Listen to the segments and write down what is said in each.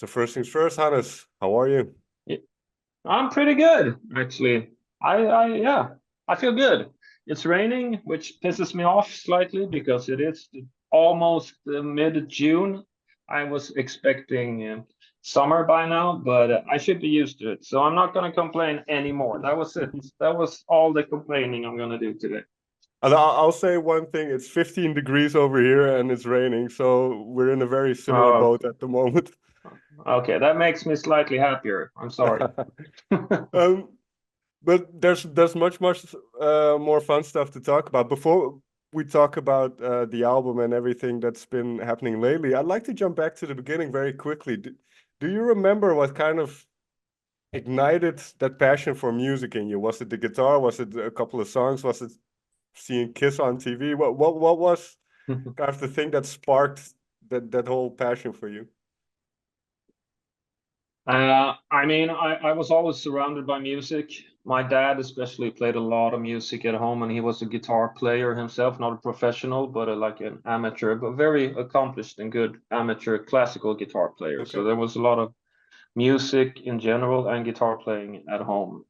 So first things first, Hannes, how are you? Yeah, I'm pretty good, actually. Yeah, I feel good. It's raining, which pisses me off slightly because it is almost mid-June. I was expecting summer by now, but I should be used to it. So I'm not going to complain anymore. That was it. That was all the complaining I'm going to do today. And I'll say one thing, it's 15 degrees over here and it's raining, so we're in a very similar Oh, boat at the moment. okay, that makes me slightly happier. I'm sorry. Um, but there's much more fun stuff to talk about. Before we talk about the album and everything that's been happening lately, I'd like to jump back to the beginning very quickly. Do you remember what kind of ignited that passion for music in you? Was it the guitar? Was it a couple of songs? Was it seeing Kiss on TV? What was kind of the thing that sparked that whole passion for you? I mean, I was always surrounded by music. My dad especially played a lot of music at home, and he was a guitar player himself, not a professional, but like an amateur, but very accomplished and good amateur classical guitar player. So Okay. there was a lot of music in general and guitar playing at home.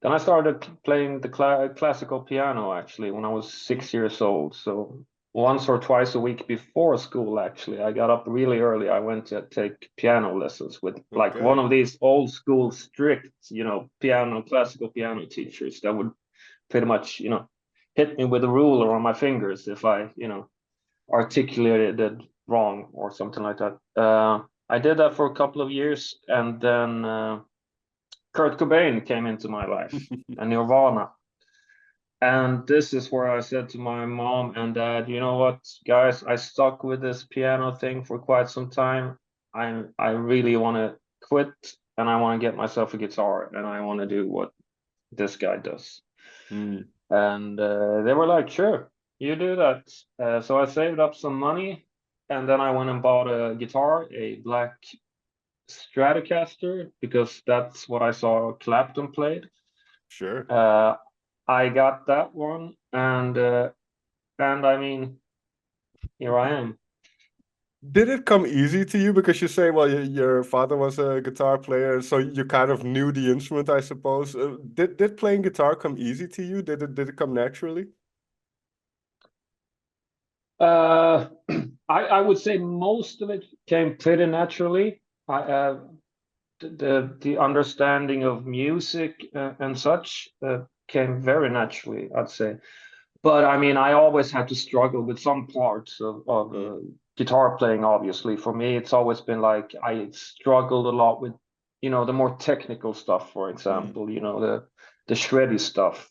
Then I started playing the classical piano actually when I was Mhm. 6 years old. So once or twice a week before school, actually, I got up really early. I went to take piano lessons with like one Okay. of these old school strict, classical piano teachers that would pretty much, hit me with a ruler on my fingers if I, articulated it wrong or something like that. I did that for a couple of years, and then Kurt Cobain came into my life and Nirvana. And this is where I said to my mom and dad, you know what, guys, I stuck with this piano thing for quite some time. I really want to quit and I want to get myself a guitar and I want to do what this guy does. Mm. And they were like, sure, you do that. So I saved up some money and then I went and bought a guitar, a black Stratocaster, because that's what I saw Clapton played. Sure. Uh, I got that one, and I mean, here I am. Did it come easy to you because you say, well, your father was a guitar player, so you kind of knew the instrument, I suppose. Did playing guitar come easy to you? Did it come naturally? Uh, I would say most of it came pretty naturally. I the understanding of music and such came very naturally, I'd say. But I mean, I always had to struggle with some parts of Mm. guitar playing, obviously. For me, it's always been like I struggled a lot with, the more technical stuff, for Mm. example, the shreddy stuff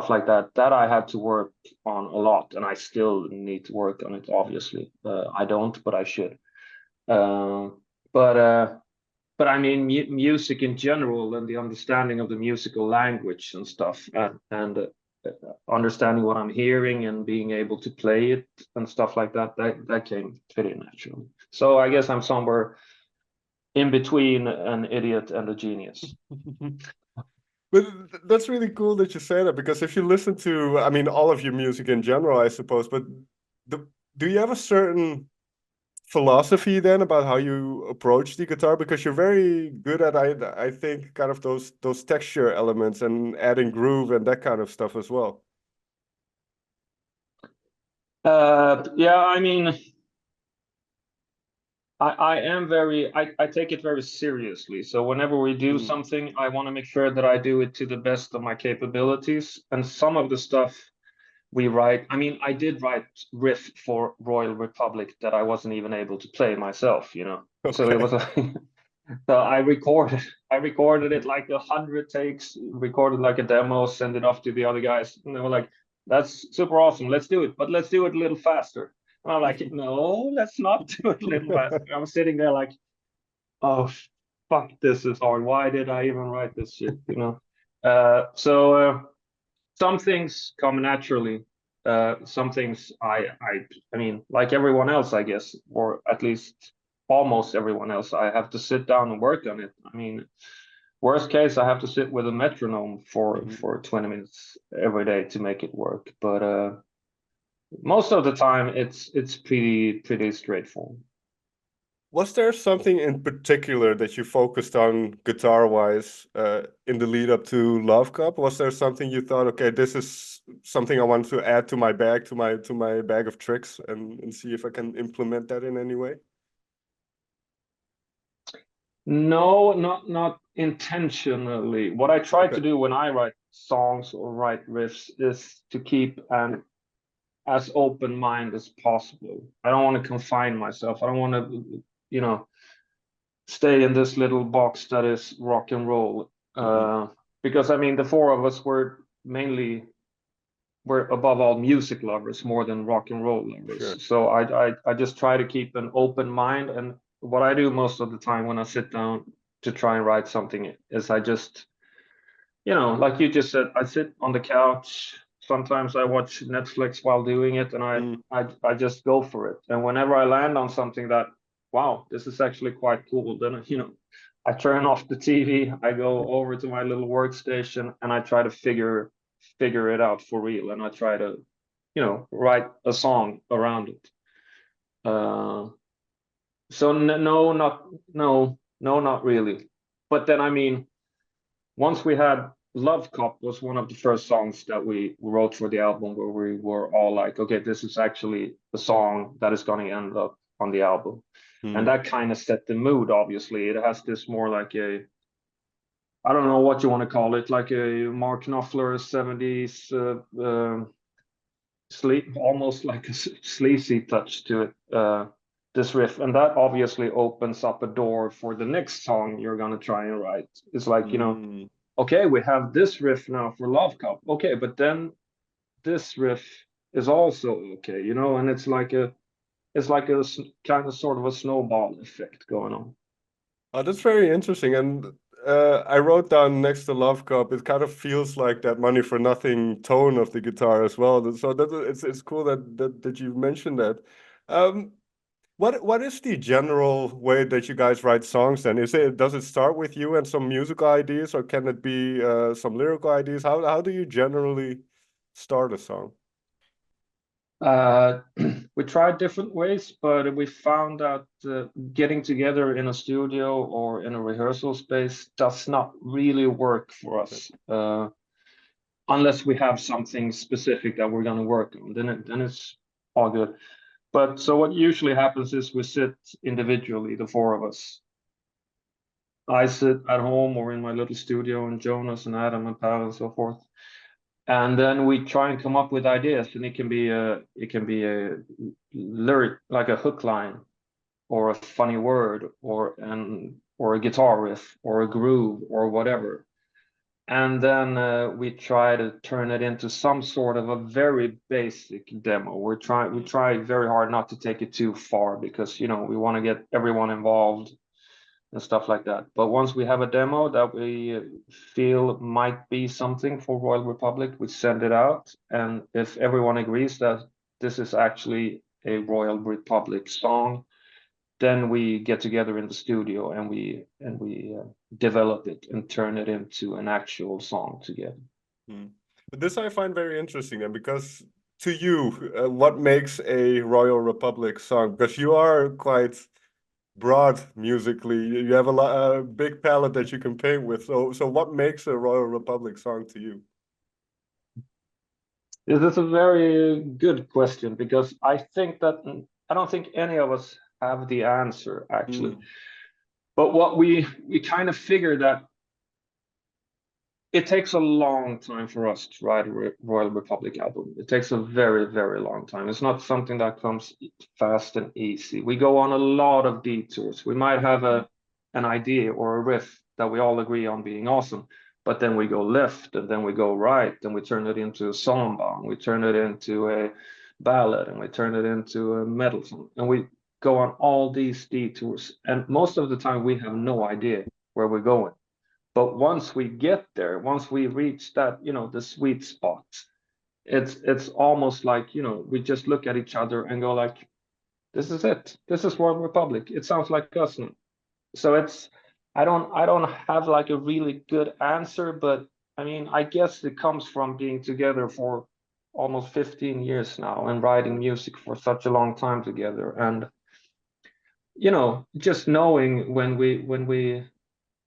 like that, that I had to work on a lot, and I still need to work on it, obviously. I don't, but I should. Um, but but I mean, music in general and the understanding of the musical language and stuff, and understanding what I'm hearing and being able to play it and stuff like that, that came pretty naturally. So I guess I'm somewhere in between an idiot and a genius. But that's really cool that you say that because if you listen to, I mean, all of your music in general, I suppose, but the, do you have a certain philosophy then about how you approach the guitar? Because you're very good at, I think, kind of those texture elements and adding groove and that kind of stuff as well. Yeah, I mean, I take it very seriously. So whenever we do Mm. something, I want to make sure that I do it to the best of my capabilities. And some of the stuff we write, I mean, I did write riff for Royal Republic that I wasn't even able to play myself. So it Okay. was a so I recorded it like 100 takes, recorded like a demo, send it off to the other guys, and they were like, "That's super awesome, let's do it, but let's do it a little faster." And I'm like, "No, let's not do it a little faster." I'm sitting there like, "Oh, fuck, this is hard. Why did I even write this shit?" So some things come naturally. Some things I mean, like everyone else, I guess, or at least almost everyone else, I have to sit down and work on it. I mean, worst case, I have to sit with a metronome for Mhm. 20 minutes every day to make it work. But most of the time, it's pretty straightforward. Was there something in particular that you focused on guitar-wise in the lead up to LoveCop? Was there something you thought, okay, this is something I want to add to my bag, to my bag of tricks, and see if I can implement that in any way? No, not intentionally. What I try to Okay. do when I write songs or write riffs is to keep an as open mind as possible. I don't want to confine myself. I don't want to, stay in this little box that is rock and roll. Mm-hmm. Because I mean, the four of us we're above all music lovers more than rock and roll Sure. lovers. So I just try to keep an open mind. And what I do most of the time when I sit down to try and write something is I just, like you just said, I sit on the couch. Sometimes I watch Netflix while doing it, and Mm. I just go for it. And whenever I land on something that, wow, this is actually quite cool, then I turn off the TV, I go over to my little workstation, and I try to figure it out for real, and I try to, write a song around it. So not really. But then I mean, once we had LoveCop was one of the first songs that we wrote for the album where we were all like, okay, this is actually a song that is going to end up on the album. And Mm. that kind of set the mood, obviously. It has this more like I don't know what you want to call it, like a Mark Knopfler 70s almost like a sleazy touch to it, this riff. And that obviously opens up a door for the next song you're going to try and write. It's like, Mm. okay, we have this riff now for LoveCop. Okay, but then this riff is also okay, and it's like a kind of sort of a snowball effect going on. Oh, that's very interesting. And I wrote down next to Love Cup, it kind of feels like that money for nothing tone of the guitar as well. So it's cool that you mentioned that. Um, what is the general way that you guys write songs then? Does it start with you and some musical ideas, or can it be some lyrical ideas? How do you generally start a song? Uh, we tried different ways, but we found that getting together in a studio or in a rehearsal space does not really work for us. Unless we have something specific that we're going to work on, then it's all good. But so what usually happens is we sit individually, the four of us. I sit at home or in my little studio, and Jonas and Adam and Pal and so forth. And then we try and come up with ideas, and it can be a lyric, like a hook line, or a funny word, or a guitar riff, or a groove, or whatever. And then we try to turn it into some sort of a very basic demo. We try very hard not to take it too far because we want to get everyone involved and stuff like that. But once we have a demo that we feel might be something for Royal Republic, we send it out. And if everyone agrees that this is actually a Royal Republic song, then we get together in the studio and we develop it and turn it into an actual song together. Mm. But this I find very interesting, and because to you, what makes a Royal Republic song? Because you are quite broad musically. You have a big palette that you can paint with. So what makes a Royal Republic song to you? This is a very good question because I think that I don't think any of us have the answer actually. Mm. But what we kind of figure that it takes a long time for us to write a Royal Republic album. It takes a very, very long time. It's not something that comes fast and easy. We go on a lot of detours. We might have an idea or a riff that we all agree on being awesome, but then we go left and then we go right and we turn it into a samba and we turn it into a ballad and we turn it into a metal song and we go on all these detours. And most of the time we have no idea where we're going. But once we get there, once we reach that, the sweet spot, it's almost like, we just look at each other and go like, this is it. This is Royal Republic. It sounds like us now. So I don't have like a really good answer, but I mean, I guess it comes from being together for almost 15 years now and writing music for such a long time together. And you know, just knowing when we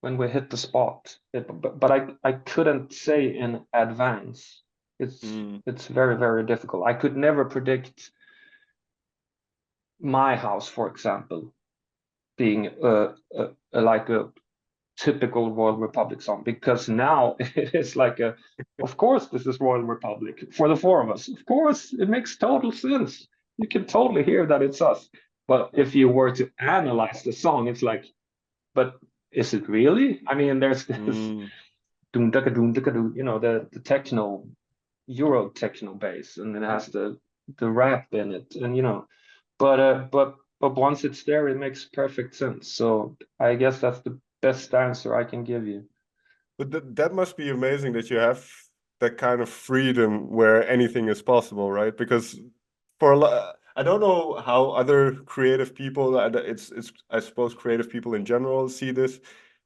hit the spot. But I couldn't say in advance. It's very, very difficult. I could never predict my house, for example, being like a typical Royal Republic song, because now it is like a, of course this is Royal Republic for the four of us. Of course, it makes total sense. You can totally hear that it's us. But if you were to analyze the song, it's like, but is it really? I mean, there's this doom daka doom daka doo, you know, the techno, Euro techno bass, and it has the rap in it, and you know, but once it's there, it makes perfect sense. So I guess that's the best answer I can give you. But that must be amazing that you have that kind of freedom where anything is possible, right? Because for a lot, I don't know how other creative people, it's I suppose creative people in general see this,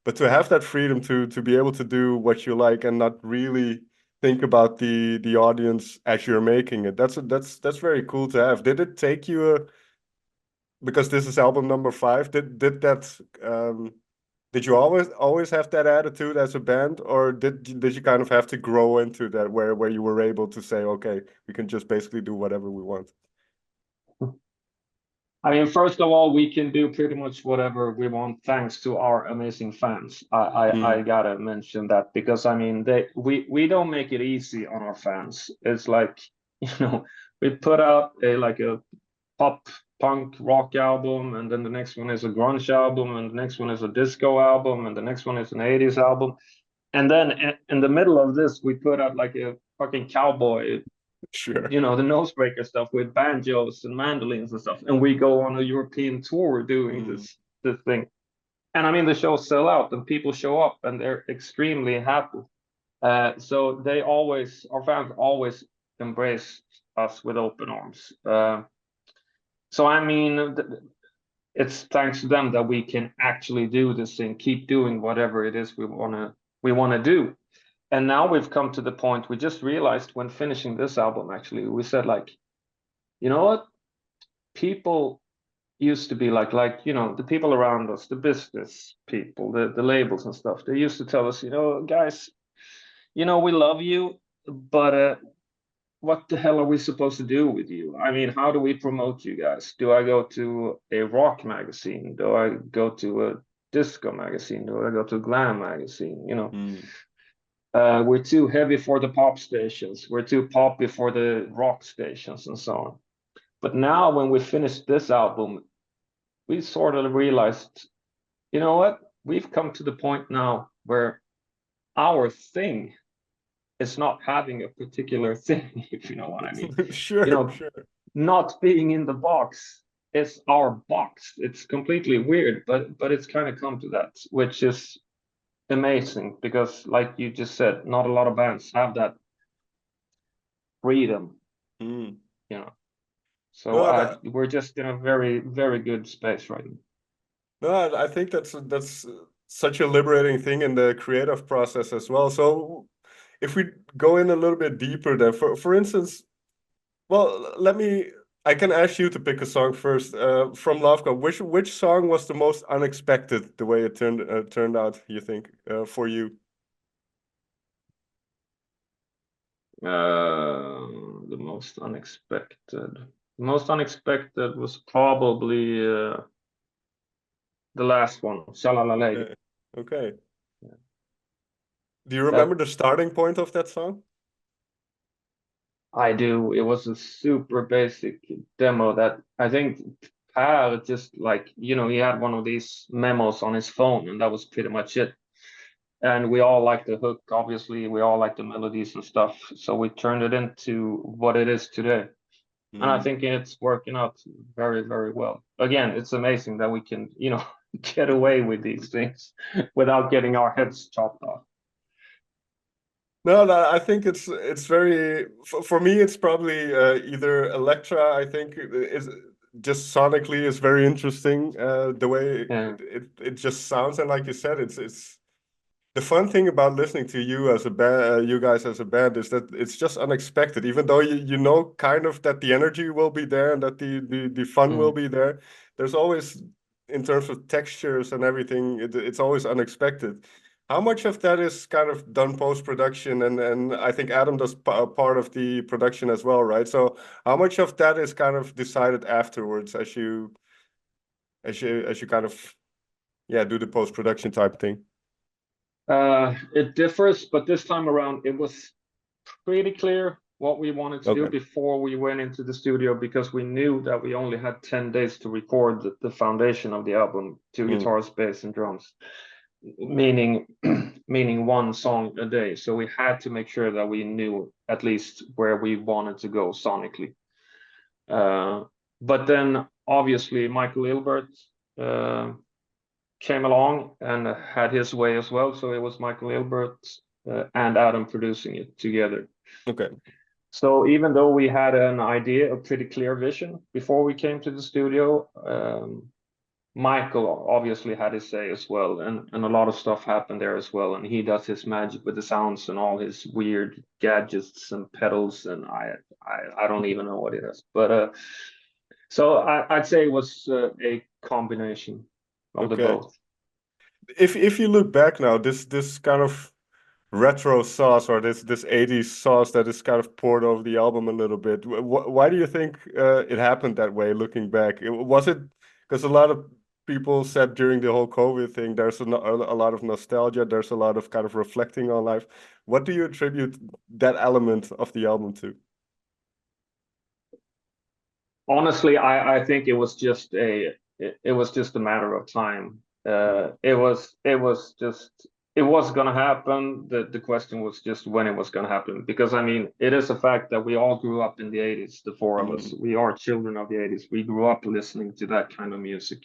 but to have that freedom to be able to do what you like and not really think about the audience as you're making it, that's very cool to have. Did it take you a, because this is album number 5, did that did you always have that attitude as a band, or did you kind of have to grow into that where you were able to say, okay, we can just basically do whatever we want? I mean, first of all, we can do pretty much whatever we want thanks to our amazing fans. I gotta mention that, because I mean we don't make it easy on our fans. It's like, you know, we put out a pop punk rock album, and then the next one is a grunge album, and the next one is a disco album, and the next one is an 80s album. And then in the middle of this, we put out like a fucking cowboy, Sure. you know, the nosebreaker stuff with banjos and mandolins and stuff. And we go on a European tour doing this thing. And I mean, the shows sell out and people show up and they're extremely happy. So our fans always embrace us with open arms. So I mean, it's thanks to them that we can actually do this thing, keep doing whatever it is we wanna do. And now we've come to the point, we just realized when finishing this album, actually, we said like, you know what? People used to be like, you know, the people around us, the business people, the labels and stuff, they used to tell us, you know, guys, you know, we love you, but what the hell are we supposed to do with you? I mean, how do we promote you guys? Do I go to a rock magazine? Do I go to a disco magazine? Do I go to a glam magazine? You know, we're too heavy for the pop stations. We're too poppy for the rock stations and so on. But now when we finished this album, we sort of realized, you know what? We've come to the point now where our thing is not having a particular thing, if you know what I mean. Sure, You know, sure. not being in the box is our box. It's completely weird, but it's kind of come to that, which is amazing, because like you just said, not a lot of bands have that freedom, you know. So No, we're just in a very, very good space right now. no, I think that's such a liberating thing in the creative process as well. So if we go in a little bit deeper then, for instance, well, I can ask you to pick a song first. From LoveCop, which song was the most unexpected, the way it turned out, you think, for you? The most unexpected. The most unexpected was probably the last one, Shalala Lady. Okay. Yeah. Do you remember the starting point of that song? I do. It was a super basic demo that I think Per just like, you know, he had one of these memos on his phone, and that was pretty much it. And we all like the hook, obviously. We all like the melodies and stuff. So we turned it into what it is today. And I think it's working out very, very well. Again, it's amazing that we can, you know, get away with these things without getting our heads chopped off. No, I think it's very for me. It's probably either Electra. I think is just sonically is very interesting. The way Yeah. it just sounds, and like you said, it's the fun thing about listening to you as a band, you guys as a band, is that it's just unexpected. Even though you know kind of that the energy will be there and that the fun will be there, there's always in terms of textures and everything, it's always unexpected. How much of that is kind of done post-production, and I think Adam does part of the production as well, right? So how much of that is kind of decided afterwards as you kind of do the post-production type thing? It differs, but this time around it was pretty clear what we wanted to do Okay. before we went into the studio, because we knew that we only had 10 days to record the foundation of the album, two guitars, bass, and drums, meaning one song a day. So we had to make sure that we knew at least where we wanted to go sonically. But then obviously Michael Ilbert came along and had his way as well. So it was Michael Ilbert and Adam producing it together. Okay. So even though we had an idea, a pretty clear vision before we came to the studio, Michael obviously had his say as well, and a lot of stuff happened there as well. And he does his magic with the sounds and all his weird gadgets and pedals, and I don't even know what it is. But so I'd say it was a combination of the both. If you look back now, this kind of retro sauce, or this 80s sauce that is kind of poured over the album a little bit, why do you think it happened that way, looking back? Was it because a lot of people said during the whole COVID thing, there's a lot of nostalgia, there's a lot of kind of reflecting on life. What do you attribute that element of the album to? Honestly, I think it was just a matter of time. It was going to happen. The question was just when it was going to happen. Because I mean, it is a fact that we all grew up in the 80s, the four of us. We are children of the 80s. We grew up listening to that kind of music.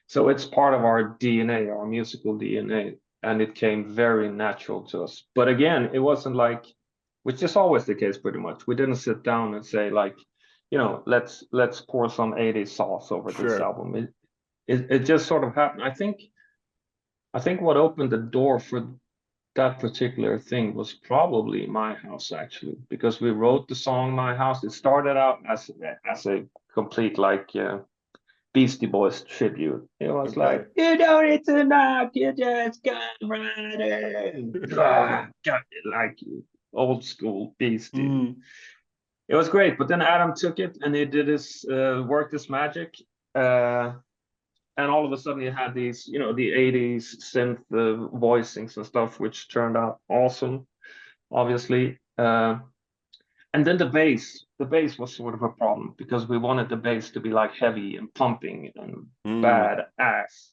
So it's part of our DNA, our musical DNA, and it came very natural to us. But again, it wasn't like, which is always the case pretty much. We didn't sit down and say like, let's pour some 80s sauce over this album. It just sort of happened. I think what opened the door for that particular thing was probably My House, actually, because we wrote the song My House. It started out as a complete like Beastie Boys tribute. It was like, you don't need to knock, you just got right in. Like old school Beastie. It was great, but then Adam took it and he did his worked his magic, and all of a sudden he had these, the 80s synth voicings and stuff, which turned out awesome, obviously. And then the bass was sort of a problem, because we wanted the bass to be like heavy and pumping and bad ass.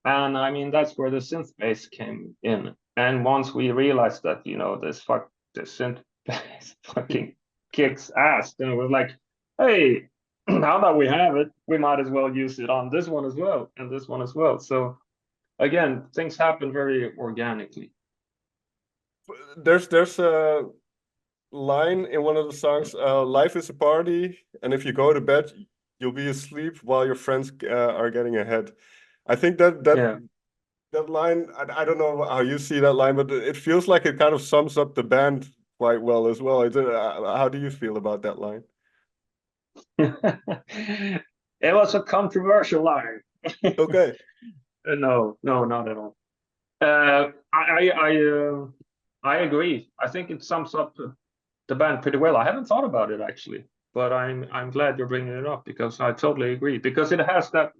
And I mean, that's where the synth bass came in. And once we realized that, the synth bass fucking kicks ass, then it was like, hey, now that we have it, we might as well use it on this one as well, and this one as well. So again, things happen very organically. There's a line in one of the songs, life is a party, and if you go to bed, you'll be asleep while your friends are getting ahead. I think that line, I don't know how you see that line, but it feels like it kind of sums up the band quite well as well. How do you feel about that line? It was a controversial line. Okay. No, not at all. I agree. I think it sums up the band pretty well. I haven't thought about it actually, but I'm glad you're bringing it up, because I totally agree. Because it has that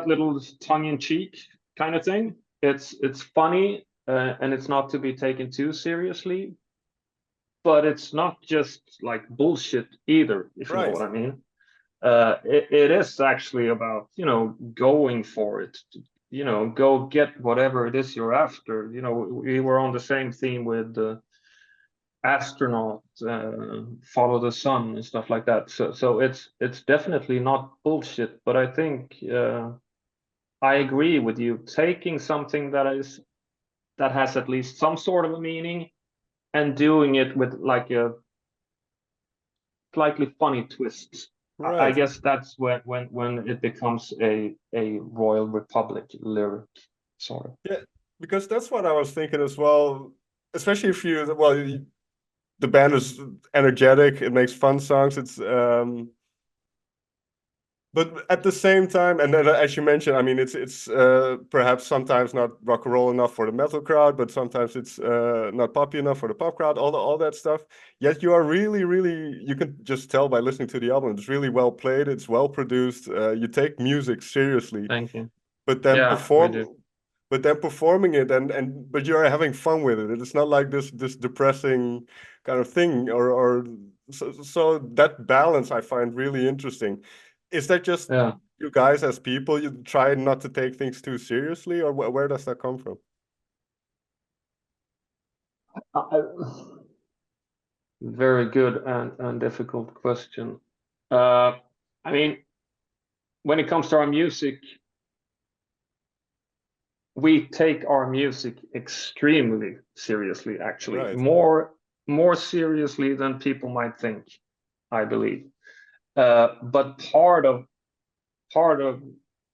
little tongue-in-cheek kind of thing. It's funny, and it's not to be taken too seriously, but it's not just like bullshit either, if you know what I mean. It is actually about, going for it, go get whatever it is you're after. We were on the same theme with astronaut, follow the sun and stuff like that. So it's definitely not bullshit, but I think I agree with you. Taking something that has at least some sort of a meaning and doing it with like a slightly funny twist. Right. I guess that's when it becomes a Royal Republic lyric, sort of. Yeah, because that's what I was thinking as well. Especially if the band is energetic, it makes fun songs. It's But at the same time, and then, as you mentioned, I mean, it's perhaps sometimes not rock and roll enough for the metal crowd, but sometimes it's not poppy enough for the pop crowd. All that stuff. Yet you are really, really, you can just tell by listening to the album. It's really well played. It's well produced. You take music seriously, Thank you. but then Yeah, we do. performing it, but you're having fun with it. It's not like this depressing kind of thing, or so that balance I find really interesting. Is that just Yeah. you guys as people, you try not to take things too seriously, or where does that come from? Very good and difficult question. I mean, when it comes to our music, we take our music extremely seriously, actually, Right. more seriously than people might think, I believe. But part of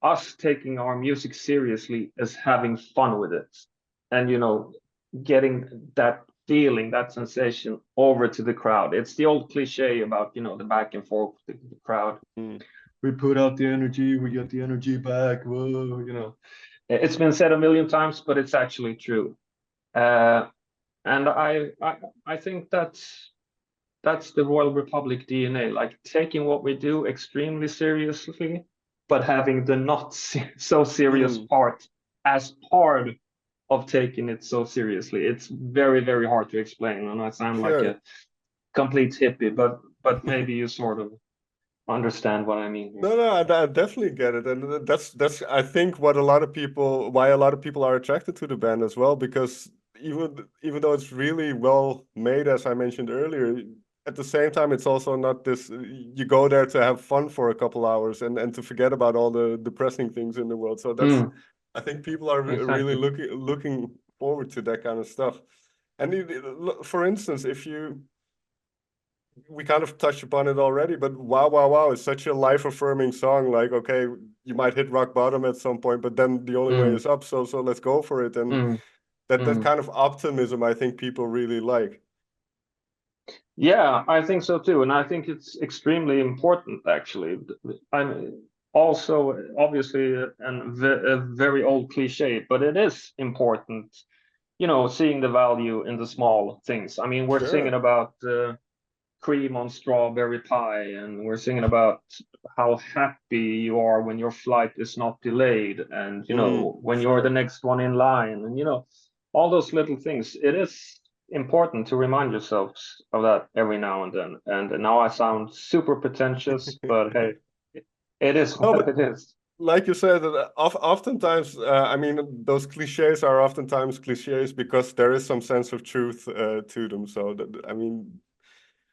us taking our music seriously is having fun with it, and getting that feeling, that sensation over to the crowd. It's the old cliche about the back and forth with the crowd. Mm. We put out the energy, we get the energy back. Whoa. It's been said a million times, but it's actually true. And I think that's the Royal Republic DNA, like taking what we do extremely seriously, but having the not so serious Mm. part as part of taking it so seriously. It's very, very hard to explain, and I sound like Sure. a complete hippie, but maybe you sort of understand what I mean here. No, I definitely get it, and that's I think what a lot of people, why a lot of people are attracted to the band as well, because even though it's really well made, as I mentioned earlier, at the same time it's also not this. You go there to have fun for a couple hours and to forget about all the depressing things in the world. So that's, Mm, I think people are really exactly. looking forward to that kind of stuff. And for instance, if you we kind of touched upon it already, but wow, wow, wow, it's such a life affirming song. Like, okay, you might hit rock bottom at some point, but then the only way Mm, is up. So let's go for it. And mm, that mm. kind of optimism, I think people really like. Yeah, I think so too, and I think it's extremely important actually. I'm also obviously a very old cliche, but it is important, seeing the value in the small things. I mean, we're singing Sure. about cream on strawberry pie, and we're singing about how happy you are when your flight is not delayed, and when you're the Sure. next one in line, and all those little things. It is important to remind yourselves of that every now and then. And now I sound super pretentious, but hey, it is No, what but it is. like you said, oftentimes, I mean, those cliches are oftentimes cliches because there is some sense of truth to them. So that, I mean,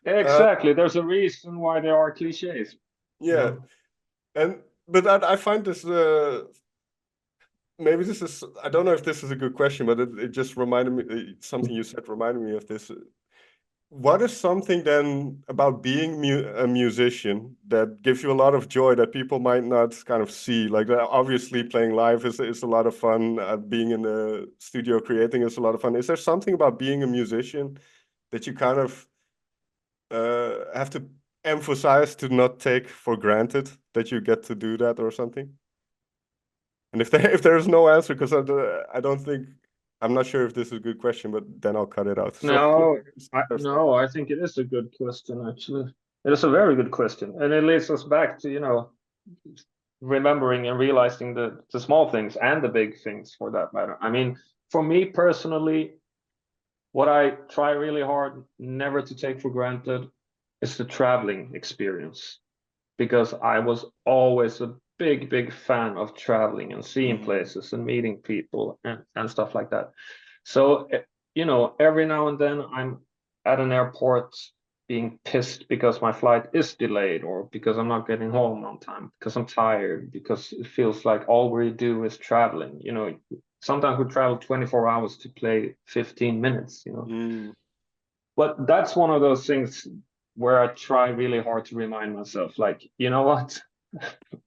uh, Exactly. There's a reason why there are cliches, you yeah, know. and but I find this maybe this is, I don't know if this is a good question, but it just reminded me, something you said reminded me of this. What is something then about being a musician that gives you a lot of joy that people might not kind of see? Like, obviously playing live is a lot of fun. Being in the studio creating is a lot of fun. Is there something about being a musician that you kind of have to emphasize to not take for granted that you get to do that or something? And if there's no answer, because I don't think, I'm not sure if this is a good question, but then I'll cut it out. So No, there's no, I think it is a good question, actually. It is a very good question. And it leads us back to, remembering and realizing the small things and the big things for that matter. I mean, for me personally, what I try really hard never to take for granted is the traveling experience, because I was always a big, big fan of traveling and seeing mm, places and meeting people and stuff like that. So, every now and then I'm at an airport being pissed because my flight is delayed, or because I'm not getting home on time, because I'm tired, because it feels like all we do is traveling. Sometimes we travel 24 hours to play 15 minutes. mm. But that's one of those things where I try really hard to remind myself, like, you know what?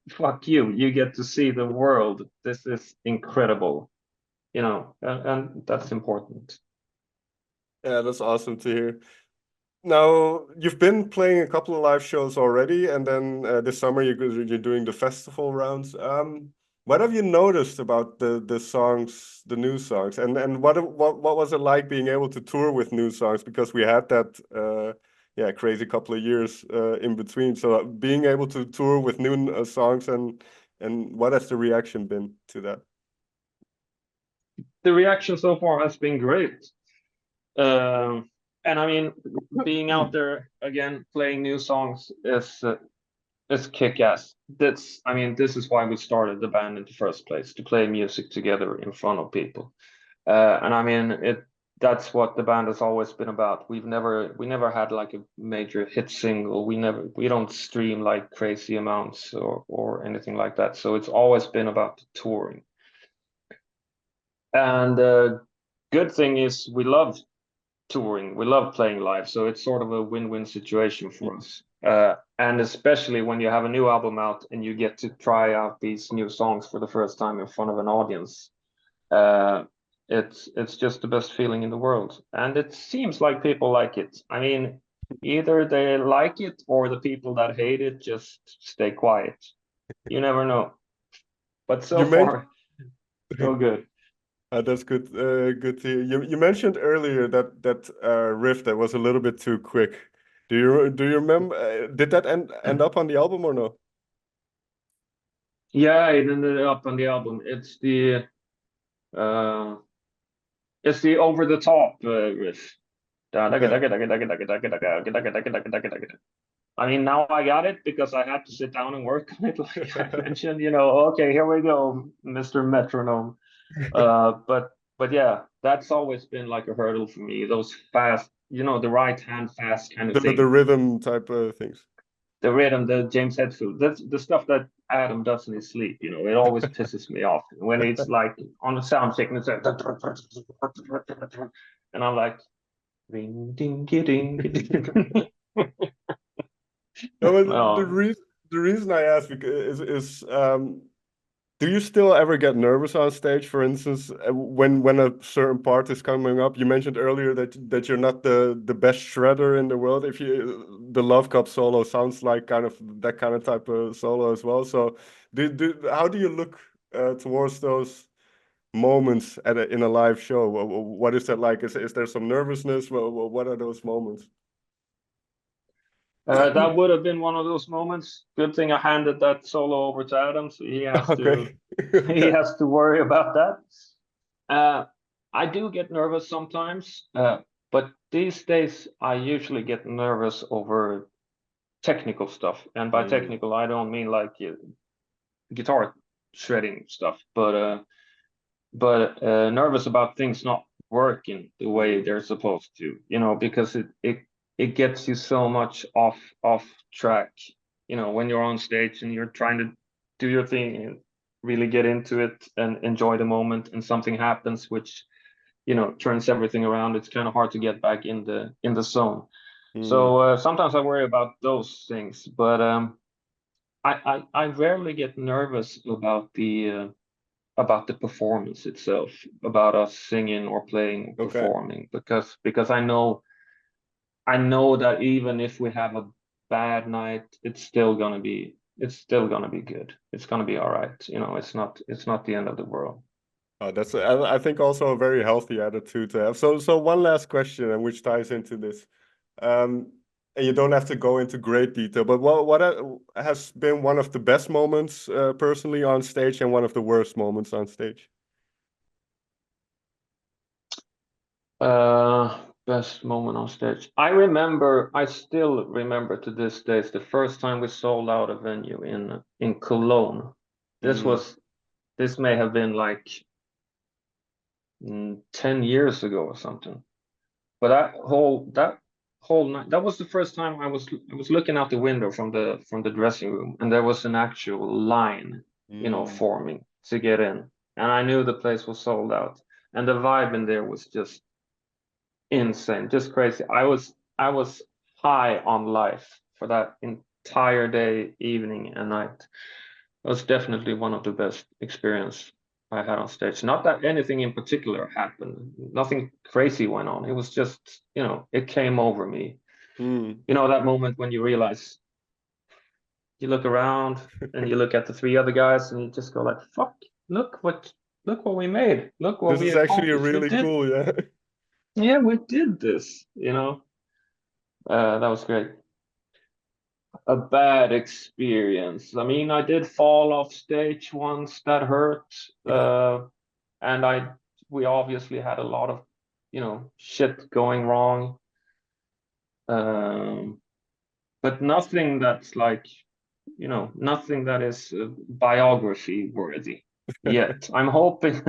Fuck you. You get to see the world. This is incredible, and that's important. Yeah, that's awesome to hear. Now, you've been playing a couple of live shows already, and then this summer you're doing the festival rounds. What have you noticed about the songs, the new songs, and what was it like being able to tour with new songs? Because we had that yeah, crazy couple of years in between. So being able to tour with new songs, and what has the reaction been to that? The reaction so far has been great. And I mean, being out there again, playing new songs is kick-ass. I mean, this is why we started the band in the first place, to play music together in front of people. And I mean, that's what the band has always been about. We never had like a major hit single. We don't stream like crazy amounts or anything like that. So it's always been about touring. And the good thing is we love touring. We love playing live, so it's sort of a win-win situation for us. And especially when you have a new album out and you get to try out these new songs for the first time in front of an audience, uh, it's just the best feeling in the world. And it seems like people like it. I mean, either they like it or the people that hate it just stay quiet. You never know. But so You mentioned. far, so good. That's good. Good to hear. You mentioned earlier that riff that was a little bit too quick. Do you remember? Did that end up on the album or no? Yeah, it ended up on the album. Uh, it's the over the top riff. I Okay. mean, now I got it because I had to sit down and work on it, like I mentioned. Okay, here we go, Mr. Metronome. But yeah, that's always been like a hurdle for me. Those fast, the right hand fast kind of The thing. rhythm type of things. The rhythm, the James Hetfield, that's the stuff that Adam does in his sleep. It always pisses me off when it's like on a sound check and it's like, and I'm like, ring ding ding ding. No, but No, the reason I ask is do you still ever get nervous on stage? For instance, when a certain part is coming up, you mentioned earlier that you're not the best shredder in the world. If you the LoveCop solo sounds like kind of that kind of type of solo as well. So, how do you look towards those moments in a live show? What is that like? Is there some nervousness? What are those moments? that would have been one of those moments. Good thing I handed that solo over to Adam, so he has to Okay. he Okay. has to worry about that. Uh, I do get nervous sometimes, but these days I usually get nervous over technical stuff, and by Mm, technical I don't mean like guitar shredding stuff, but nervous about things not working the way mm, they're supposed to, because it gets you so much off track, when you're on stage and you're trying to do your thing and really get into it and enjoy the moment, and something happens which turns everything around. It's kind of hard to get back in the zone. mm. So sometimes I worry about those things, but I rarely get nervous about the performance itself, about us singing or playing or Okay. performing, because I know that even if we have a bad night, it's still gonna be good. It's gonna be all right. It's not the end of the world. That's I think also a very healthy attitude to have. So one last question, and which ties into this. Um, and you don't have to go into great detail, but what has been one of the best moments personally on stage and one of the worst moments on stage? Best moment on stage. I still remember to this day, it's the first time we sold out a venue in Cologne. This Mm, was this may have been like 10 years ago or something. But that whole night, that was the first time I was looking out the window from the dressing room, and there was an actual line, mm. forming to get in, and I knew the place was sold out, and the vibe in there was just insane, just crazy. I was high on life for that entire day, evening, and night. It was definitely one of the best experience I had on stage. Not that anything in particular happened, nothing crazy went on. It was just, it came over me. Mm. You know, that moment when you realize, you look around and you look at the 3 other guys and you just go like, fuck, look what we made. Look what This we is actually accomplished. really cool, yeah. Yeah, we did this, you know. That was great. A bad experience. I mean, I did fall off stage once. That hurt. And we obviously had a lot of, you know, shit going wrong. But nothing that's like, you know, nothing that is biography worthy yet. I'm hoping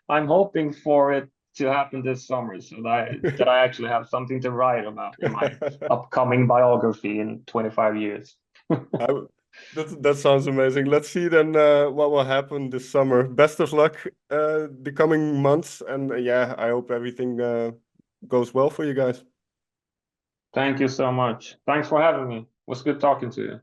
I'm hoping for it to happen this summer so that I actually have something to write about in my upcoming biography in 25 years. I- that sounds amazing. Let's see then what will happen this summer. Best of luck the coming months, and yeah, I hope everything goes well for you guys. Thank you so much. Thanks for having me. It was good talking to you.